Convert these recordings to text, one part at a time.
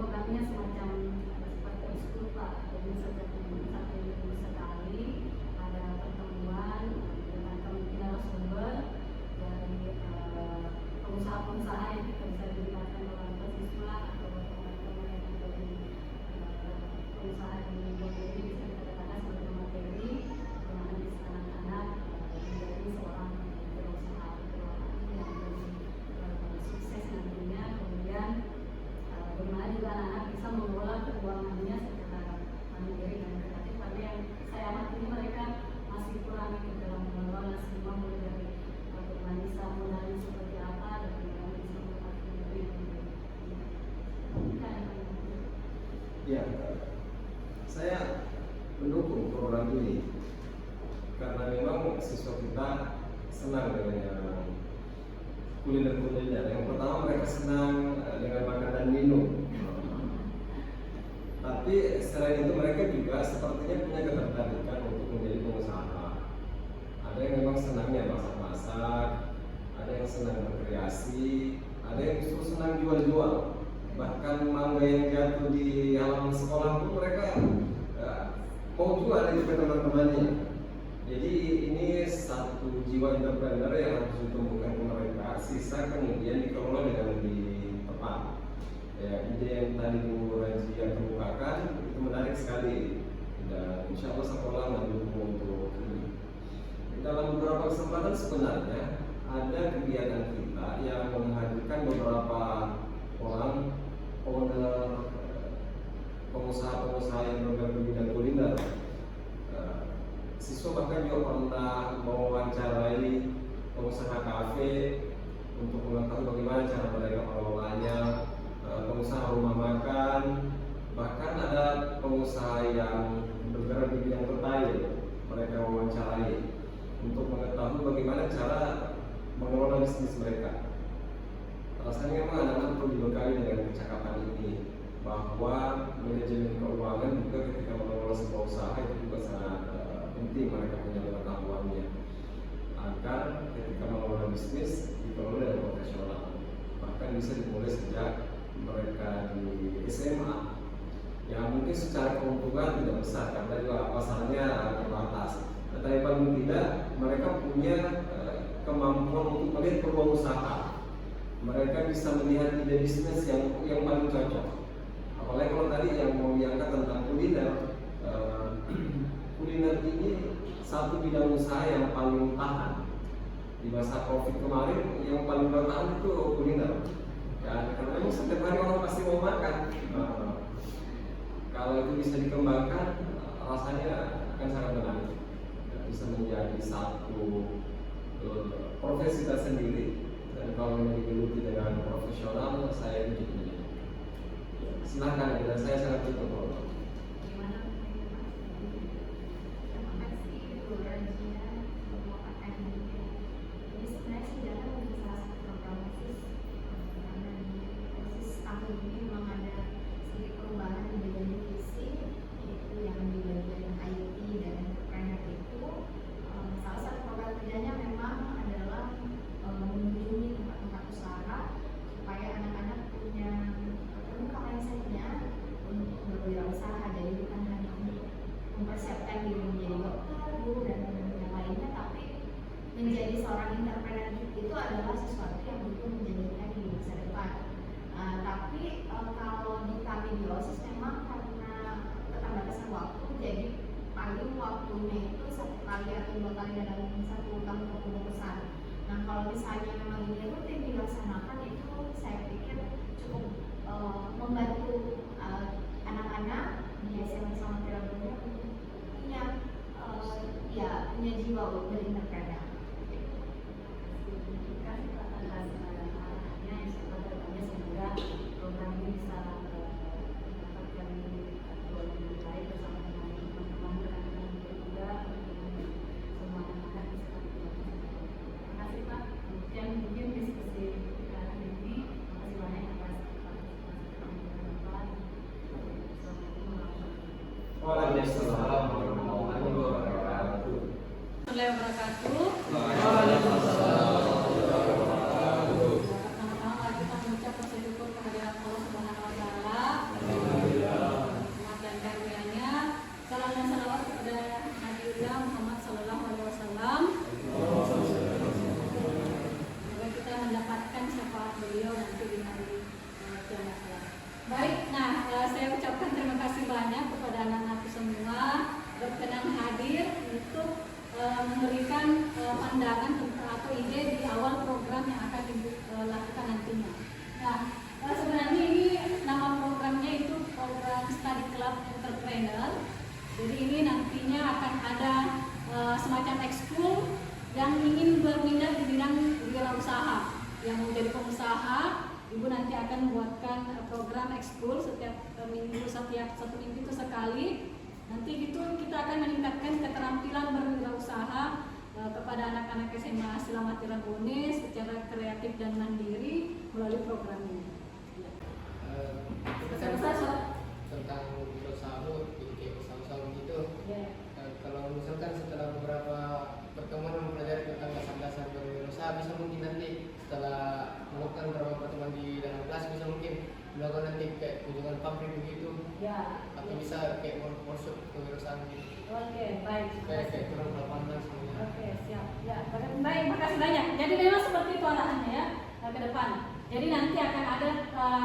programnya semacam seperti ekskul Pak. Jadi setiap minggu sekali ada pertemuan dengan narasumber dari pengusaha-pengusaha yang bisa dilibatkan oleh mahasiswa atau teman-teman yang ada di pengusaha yang membuat diri bisa kita katakan sebagai materi yang bisa anak-anak menjadi seorang pengusaha yang sukses nantinya. Kemudian bagaimana juga anak-anak bisa mengelola keuangannya secara mandiri dan kreatif, karena yang saya amati ini mereka masih kurang ke dalam mengelola semua, mulai dari bagaimana bisa modalnya seperti apa dan bagaimana bisa mendapatkan duit. Ya, saya mendukung program ini karena memang siswa kita senang dengan kuliner-kuliner. Yang pertama mereka senang dengan makan dan minum. Tapi selain itu mereka juga sepertinya punya ketertarikan untuk menjadi pengusaha. Ada yang memang senangnya masak-masak, ada yang senang berkreasi, ada yang justru senang jual-jual. Bahkan mangga yang jatuh di halaman sekolah pun mereka mau jual itu ke teman-temannya. Jadi ini satu jiwa entrepreneur yang harus ditumbuhkan ke mereka, sisa kemudian dikelola dengan lebih tepat. Ya, ide yang tadi Bu Rajia kemukakan itu menarik sekali dan insya Allah sekolah mendukung untuk ini. Dalam beberapa kesempatan sebenarnya ada kegiatan kita yang menghadirkan beberapa orang owner pengusaha-pengusaha yang bergerak di bidang kuliner. Siswa bahkan juga pernah mewawancarai pengusaha kafe untuk mengetahui bagaimana cara mereka mengelolanya, pengusaha rumah makan, bahkan ada pengusaha yang bergerak di bidang retail, mereka mewawancarai untuk mengetahui bagaimana cara mengelola bisnis mereka. Rasanya memang anak-anak perlu dibekali dengan kecakapan ini, bahwa manajemen keuangan juga ketika mengelola sebuah usaha itu juga sangat penting mereka punya pengetahuannya, agar ketika mengelola bisnis dikelola dengan profesional, bahkan bisa dimulai sejak mereka di SMA. Ya mungkin secara keuntungan tidak besar karena juga pasarnya terbatas, tetapi paling tidak mereka punya kemampuan untuk melihat peluang usaha. Mereka bisa melihat ide bisnis yang paling cocok. Apalagi kalau tadi yang mau diangkat tentang kuliner, kuliner ini satu bidang usaha yang paling tahan. Di masa Covid kemarin yang paling bertahan itu kuliner. Ya, karena memang setiap hari orang pasti mau makan. Kalau itu bisa dikembangkan, rasanya akan sangat menarik. Bisa menjadi satu profesi tersendiri. Dan kalau yang digeluti dengan profesional, saya dukung. Silakan, dan saya sangat dukung. Mempersiapkan diri menjadi dokter, guru, dan yang lainnya, tapi menjadi seorang entrepreneur itu adalah sesuatu yang butuh menjanjikan di masa depan. Tapi kalau di kami di OSIS memang karena keterbatasan waktu, jadi paling waktunya itu 1 kali atau 2 kali dalam 1 tahun kepengurusan. Nah kalau misalnya memang ini rutin dilaksanakan, itu saya pikir cukup membantu anak-anak di SMA sama Tirabunnya punya jiwa berinterpretasi. Semoga program ini bisa mendapatkan dua lebih baik bersama dengan teman-teman dan juga semua anak-anak di sekolah. Terima kasih Pak. Yang mungkin diskusi kita hari ini, terima kasih banyak atas partisipasi Bapak. Waalaikumsalam warahmatullahi wabarakatuh. Pertama-tama kita mengucap rasa syukur kehadirat Allah Subhanahu wa Ta'ala wirausaha. Yang mau jadi pengusaha, Ibu nanti akan membuatkan program ekskul setiap minggu, setiap 1 minggu itu sekali. Nanti gitu kita akan meningkatkan keterampilan berwirausaha kepada anak-anak SMA Asila Mati Ragunes secara kreatif dan mandiri melalui program ini. Tentang usaha jadi kayak usaha-usaha begitu. Kalau misalkan setelah beberapa pertemuan mempelajari tentang dasar-dasar berwirausaha, bisa mungkin nanti setelah melakukan beberapa pertemuan di dalam kelas bisa mungkin melakukan nanti kayak kunjungan pabrik begitu, atau bisa kayak workshop kewirausahaan gitu. Oke, baik. Kayak kurang lapangan semuanya. Oke, siap. Ya, baik, makasih banyak. Jadi memang seperti itu arahannya ya ke depan. Jadi nanti akan ada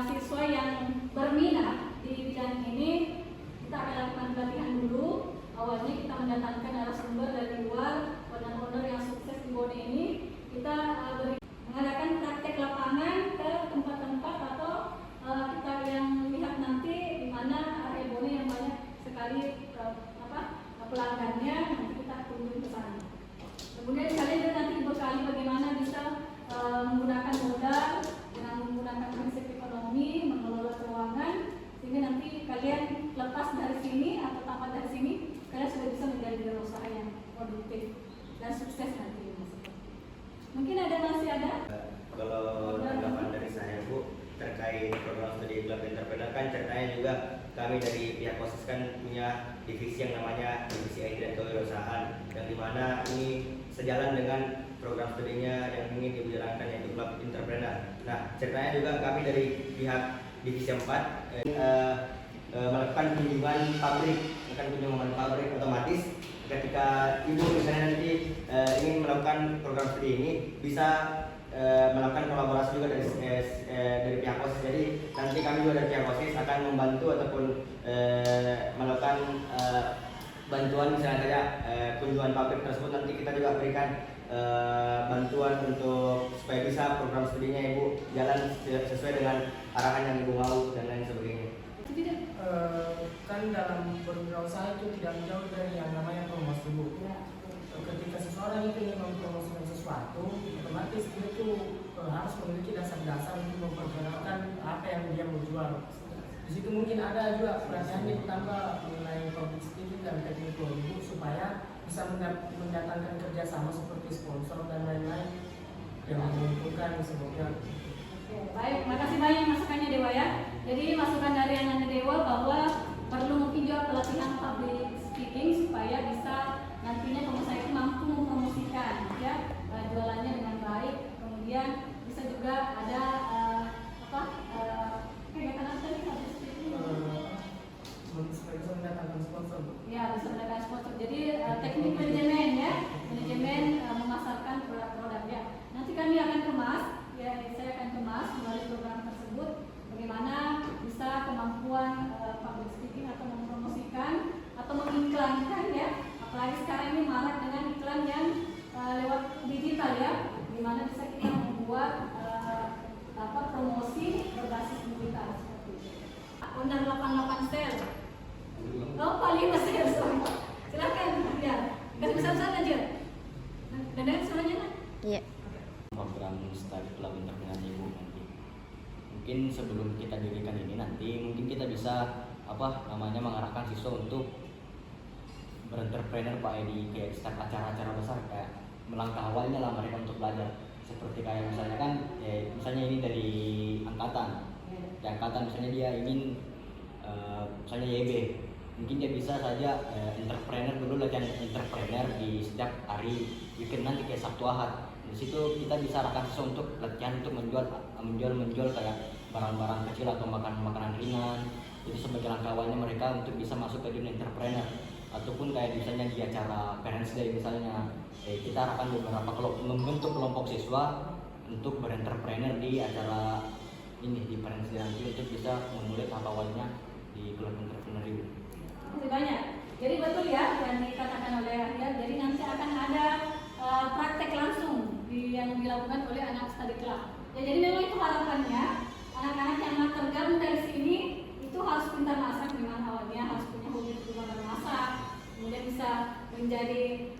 siswa yang berminat di bidang ini. Kita akan lakukan pelatihan dulu. Awalnya kita mendatangkan narasumber dari luar, owner-owner yang sukses di Bone ini. Kita mengadakan praktek lapangan ke tempat-tempat atau kita yang lihat nanti di mana area Bone yang banyak sekali pelanggannya, nanti kita kunjungi ke sana. Kemudian kalian juga nanti dibekali bagaimana bisa menggunakan modal dengan menggunakan prinsip ekonomi, mengelola keuangan, sehingga nanti kalian lepas dari sini atau tamat dari sini, kalian sudah bisa menjadi wirausaha yang produktif dan sukses nanti. Mungkin masih ada? Kalau tanggapan dari saya Bu terkait program studi Club Entrepreneur, kan ceritanya juga kami dari pihak OSIS kan punya divisi yang namanya divisi IT dan kewirausahaan, yang dimana ini sejalan dengan program studinya yang ingin dijalankan yaitu Club Entrepreneur. Nah, ceritanya juga kami dari pihak divisi 4 melakukan kunjungan pabrik otomatis. Ketika ibu misalnya nanti ingin melakukan program studi ini, bisa melakukan kolaborasi juga dari pihak OSIS. Jadi nanti kami juga dari pihak OSIS akan membantu ataupun melakukan bantuan, misalnya saja kunjungan pabrik tersebut, nanti kita juga berikan bantuan untuk supaya bisa program studinya ibu jalan sesuai dengan arahan yang ibu mau dan lain sebagainya. Kan dalam berwirausaha itu tidak jauh dari yang namanya promosi Bu. Ketika seseorang itu ingin mempromosikan sesuatu, otomatis dia itu harus memiliki dasar-dasar untuk memperkenalkan apa yang dia mau jual. Di situ mungkin ada juga pelatihan ditambah mengenai public speaking dan teknik ibu supaya bisa mendatangkan kerjasama seperti sponsor dan lain-lain yang menguntungkan semuanya. Baik, makasih banyak masukannya Dewa ya. Jadi masukan dari anak Dewa bahwa perlu mungkin juga pelatihan public speaking supaya bisa nantinya pengusaha itu mampu mempromosikan ya jualannya dengan baik. Kemudian bisa juga ada kegiatan apa tadi public speaking? Bisa mendatangkan sponsor. Ya, bisa mendatangkan sponsor. Jadi teknik manajemen ya, manajemen memasarkan produk-produk ya. Nanti kami akan kemas. Ya, saya akan kemas melalui program tersebut bagaimana bisa kemampuan public speaking atau mempromosikan atau mengiklankan ya. Apalagi sekarang ini marak dengan iklan yang lewat digital ya, di mana bisa kita membuat promosi berbasis digital seperti itu. Owner 88 sel. Oh, paling sel. Silakan ya. Kasih pesan-pesan aja. Dan suaranya nak? Iya. Program Study Club Entrepreneur ibu nanti. Mungkin sebelum kita dirikan ini nanti mungkin kita bisa mengarahkan siswa untuk berentrepreneur Pak di kayak setiap acara-acara besar, kayak melangkah awalnya lah mereka untuk belajar. Seperti kayak misalnya kan misalnya ini dari angkatan. Di angkatan misalnya dia ingin misalnya YB, mungkin dia bisa saja entrepreneur dulu, latihan entrepreneur di setiap hari weekend nanti kayak Sabtu Ahad. Di situ kita bisa arahkan siswa untuk latihan untuk menjual kayak barang-barang kecil atau makanan ringan. Jadi sebagai langkah awalnya mereka untuk bisa masuk ke dunia entrepreneur. Ataupun kayak misalnya di acara Parents Day misalnya, kita arahkan membentuk kelompok siswa untuk berentrepreneur di acara ini di Parents Day nanti untuk bisa memulai tahap awalnya di kelompok entrepreneur itu. Terima kasih banyak. Jadi betul ya yang dikatakan oleh Arya. Jadi nanti akan ada praktek langsung yang dilakukan oleh anak study club. Ya, jadi memang itu harapannya anak-anak yang tergabung dari sini itu harus pintar masak, memang awalnya harus punya hobi untuk masak, kemudian bisa menjadi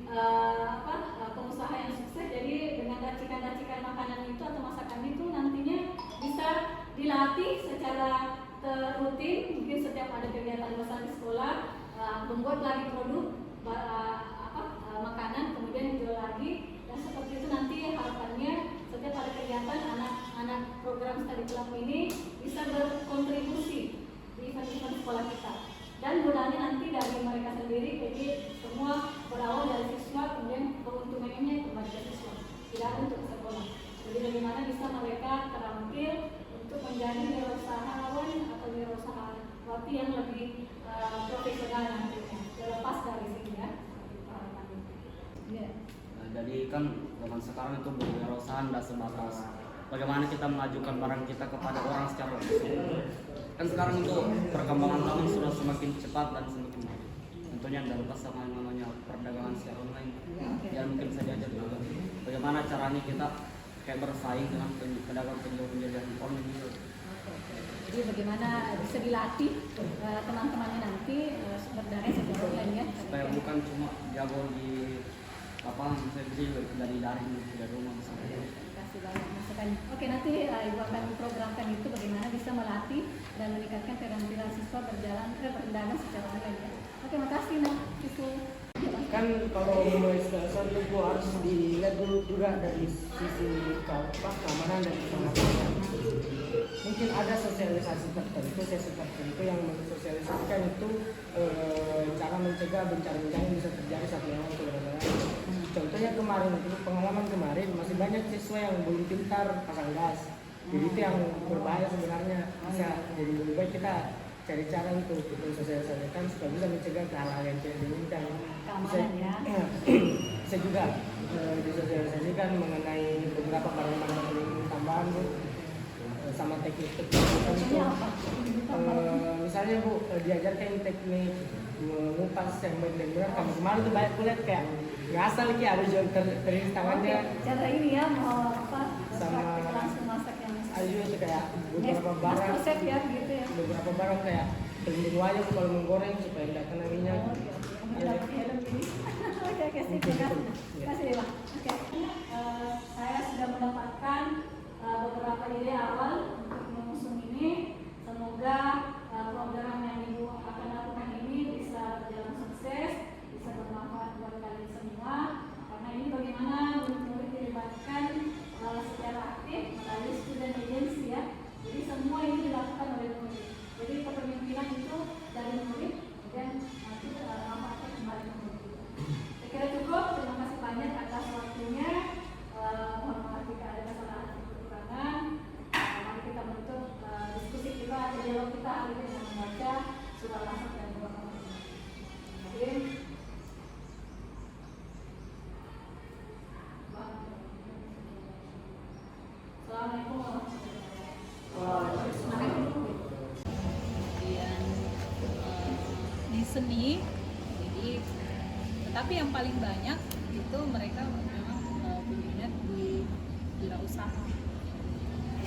pengusaha yang sukses. Jadi dengan racikan-racikan makanan mungkin setiap ada kegiatan besar di sekolah membuat lagi produk makanan kemudian dijual lagi, dan seperti itu nanti harapannya setiap ada kegiatan anak-anak program Study Club ini bisa berkontribusi di event-event sekolah kita, dan modalnya nanti dari mereka sendiri, jadi semua berawal dari siswa kemudian keuntungannya kembali ke siswa, tidak untuk sekolah. Jadi bagaimana bisa mereka terampil untuk menjadi wirausahawan atau wirausahawati yang lebih profesional nantinya, terlepas dari sini ya. Nah, jadi kan zaman sekarang itu berwirausaha tidak sebatas bagaimana kita mengajukan barang kita kepada orang secara langsung. Kan sekarang itu perkembangan zaman sudah semakin cepat dan semakin maju. Tentunya tidak lepas sama yang namanya perdagangan secara online. Ya mungkin bisa diajar juga bagaimana caranya kita kayak bersaing dengan penjual-penjual handphone gitu. Jadi bagaimana bisa dilatih teman-temannya nanti berdaring secara online ya. Supaya bukan cuma jago di apa, saya bisa dari daring dari rumah misalnya. Kasih banyak masukan. Oke, nanti Ibu akan programkan itu bagaimana bisa melatih dan meningkatkan keterampilan siswa berdagang secara online ya. Oke, makasih Nah Siswa. Kan kalau mulai sesuatu itu harus dilihat dulu juga dari sisi keamanan dan keselamatan. Mungkin ada sosialisasi tertentu, sesi tertentu yang mensosialisasikan itu cara mencegah bencana-bencana yang bisa terjadi saat lewat ke daerah lain. Contohnya kemarin itu pengalaman kemarin masih banyak siswa yang belum pintar pasang gas. Jadi itu yang berbahaya sebenarnya. Bisa jadi lebih baik kita cari cara untuk mensosialisasikan supaya bisa mencegah hal-hal yang tidak diinginkan. Bisa juga disosialisasikan mengenai beberapa barang-barang tambahan Bu, sama teknik-teknik tertentu. Misalnya Bu, diajarkan teknik mengupas yang benar-benar kemarin tuh banyak kulihat kayak nggak asal kayak ada jual teriris tangannya. Cara ini ya mau sama langsung masak yang ada itu kayak beberapa barang resep ya gitu ya. beberapa barang kayak pelindung wajah kalau menggoreng supaya tidak kena minyak. Oke, sip. Terima kasih Pak. Oke, saya sudah mendapatkan beberapa ide awal untuk mengusung ini. Semoga program yang Ibu akan lakukan ini bisa berjalan sukses, bisa bermanfaat buat kalian semua. Karena ini bagaimana murid-murid dilibatkan secara aktif melalui student agency ya. Jadi semua ini dilakukan oleh murid. Jadi kepemimpinan itu dari murid, kemudian nanti manfaatnya kembali ke murid. Saya kira cukup. Terima kasih banyak atas waktunya. Mohon maaf jika ada kesalahan atau kekurangan. Mari kita menutup diskusi kita atau dialog kita hari ini dengan membaca surah Al-Asr dan doa. Assalamualaikum warahmatullahi wabarakatuh. Kemudian di seni, jadi tetapi yang paling banyak itu mereka memang berminat di wirausaha.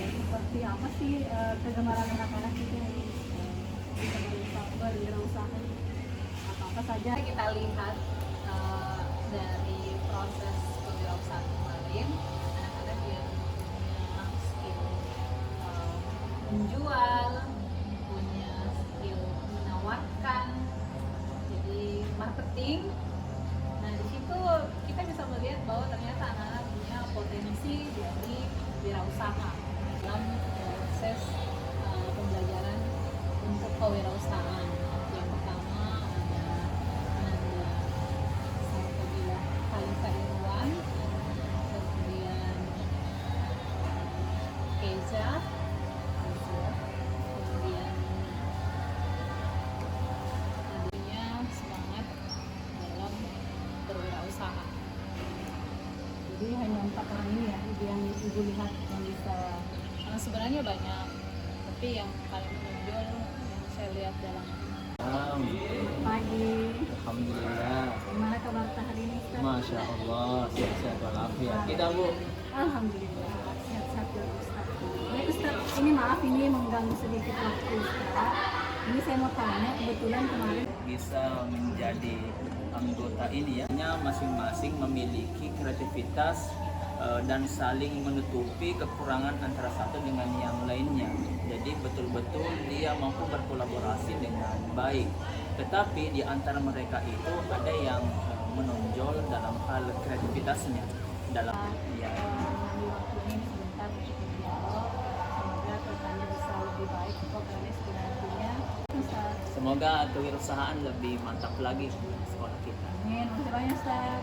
Seperti apa sih kegemaran anak-anak itu yang berwirausaha? Apa saja Kita lihat dari proses kewirausahaan kemarin, anak-anak yang punya skill menjual, punya skill menawarkan, jadi marketing. Nah di situ kita bisa melihat bahwa ternyata anak-anak punya potensi dari wirausaha dalam proses pembelajaran untuk kewirausahaan. Yang pertama ada Nanda Sarkabila Khalifah Irwan, kemudian Keza, kemudian adanya semangat dalam berwirausaha. jadi hanya 4 orang ini ya yang Ibu lihat yang bisa. Sebenarnya banyak, tapi yang paling menonjol yang saya lihat dalam Pagi, Alhamdulillah. gimana kabar hari ini Ustaz? Masya Allah, sehat-sehat walafiat. Kita Bu, Alhamdulillah, sehat-sehat ya Ustaz. Baik Ustaz, ini maaf ini mengganggu sedikit waktu Ustaz. Ini saya mau tanya, kebetulan kemarin bisa menjadi anggota ini ya. Masing-masing memiliki kreativitas dan saling menutupi kekurangan antara satu dengan yang lainnya. Jadi betul-betul dia mampu berkolaborasi dengan baik. Tetapi di antara mereka itu ada yang menonjol dalam hal kreativitasnya. Dalam ya. Mengambil waktu ini sebentar untuk berdialog. Semoga kedepannya bisa lebih baik programnya setidaknya. Semoga kewirausahaan lebih mantap lagi di sekolah kita. Amin. Terima kasih banyak Ustaz.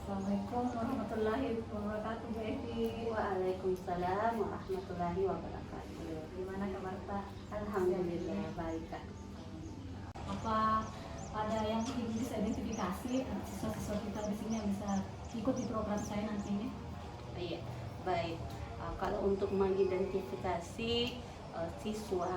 Assalamualaikum warahmatullahi wabarakatuh Bu Evi. Waalaikumsalam warahmatullahi wabarakatuh. Gimana kabar Pak? Alhamdulillah baik Kak. Apa ada yang Ibu bisa identifikasi siswa-siswa kita di sini yang bisa ikut di program saya nantinya? Iya, baik. Kalau untuk mengidentifikasi siswa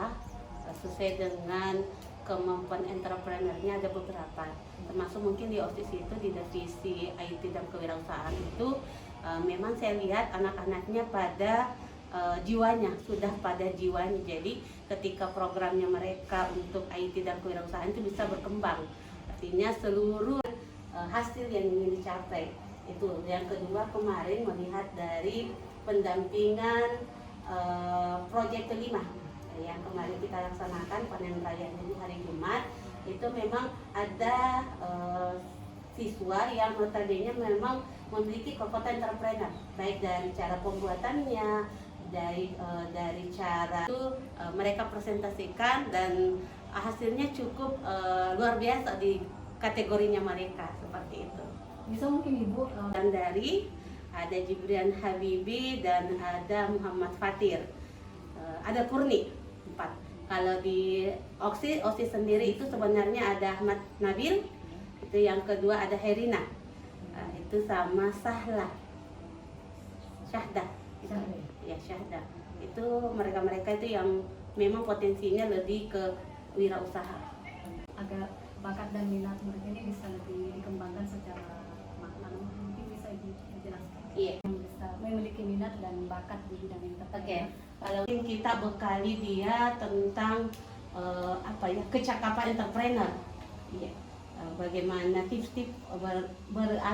sesuai dengan kemampuan entrepreneurnya ada beberapa, termasuk mungkin di OSIS itu di divisi IT dan kewirausahaan itu memang saya lihat anak-anaknya pada jiwanya sudah pada jiwanya. Jadi ketika programnya mereka untuk IT dan kewirausahaan itu bisa berkembang, artinya seluruh hasil yang ingin dicapai itu. Yang kedua, kemarin melihat dari pendampingan proyek kelima yang kemarin kita laksanakan panen raya di hari Jumat, itu memang ada siswa yang notabene memang memiliki kekuatan entrepreneur, baik dari cara pembuatannya, dari cara itu mereka presentasikan dan hasilnya cukup luar biasa di kategorinya mereka seperti itu. Bisa mungkin Ibu Dan dari ada Jibrian Habibi dan ada Muhammad Fatir, ada Kurni 4. Kalau di OSIS sendiri itu sebenarnya ada Ahmad Nabil, itu yang kedua ada Herina, itu sama Syahdah, ya Syahdah. Itu mereka itu yang memang potensinya lebih ke wirausaha. agar bakat dan minat mereka ini bisa lebih dikembangkan secara makna. Mungkin bisa dijelaskan. Iya. Yang bisa memiliki minat dan bakat di bidang entrepreneur. Oke. Kalau kita bekali dia tentang kecakapan entrepreneur, iya, bagaimana tips-tips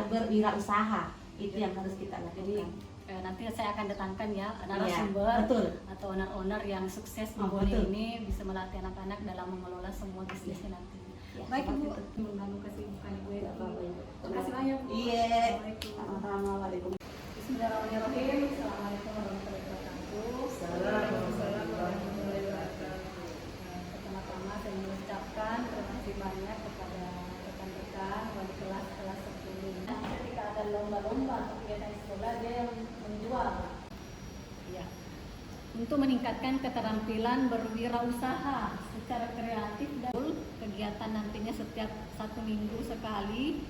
berwirausaha itu yang harus kita lakukan. Jadi nanti saya akan datangkan ya narasumber atau owner-owner yang sukses di Bone ini bisa melatih anak-anak dalam mengelola semua bisnisnya nanti. Ya, Baik Ibu, mengganggu kesibukan Ibu ya. Terima kasih banyak. Iya. Assalamualaikum. Assalamualaikum. Bismillahirrahmanirrahim. Assalamualaikum warahmatullahi wabarakatuh. Pertama-tama saya mengucapkan terima kasih banyak kepada rekan-rekan wali kelas 10. Ketika ada lomba-lomba kegiatan sekolah dia yang menjual. Ya. Untuk meningkatkan keterampilan berwirausaha secara kreatif dan kegiatan nantinya setiap 1 minggu sekali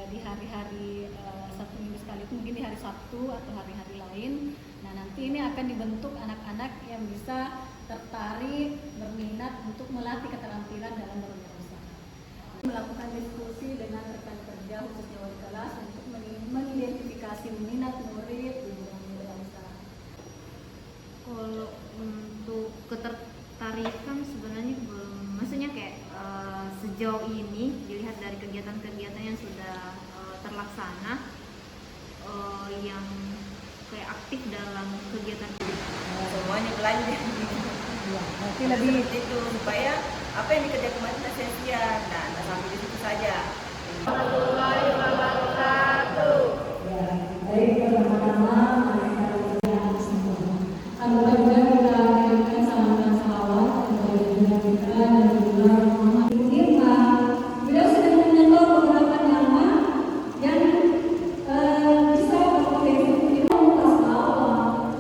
di hari-hari 1 minggu sekali itu mungkin di hari Sabtu atau hari-hari lain. Nah nanti ini akan dibentuk anak-anak yang bisa tertarik, berminat untuk melatih keterampilan dalam berwirausaha. Melakukan diskusi dengan rekan kerja khususnya wali kelas untuk mengidentifikasi minat murid di bidang wirausaha. Kalau untuk ketertarikan sebenarnya belum, maksudnya kayak sejauh ini dilihat dari kegiatan-kegiatan yang sudah terlaksana, yang kayak aktif dalam kegiatan semuanya belanja Nanti lebih itu supaya apa yang dikerjakan kemarin sia-sia. Nah, sampai di situ saja. warahmatullahi wabarakatuh. Ya, baik pertama-tama anggota juga kita kirimkan salam salawat kepada Ibunda kita dan juga Ibu Irma. Beliau sudah menyentuh beberapa nama yang bisa berpotensi untuk mengupas bawah,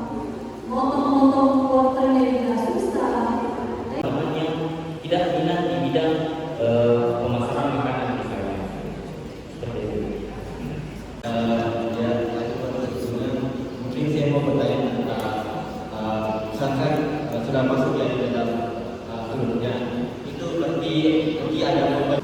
motong-motong porternya juga susah. yang tidak minat di bidang pemasaran makanan misalnya seperti itu. Mungkin saya mau bertanya misalkan sudah masuk ya di dalam grupnya, itu berarti ada lomba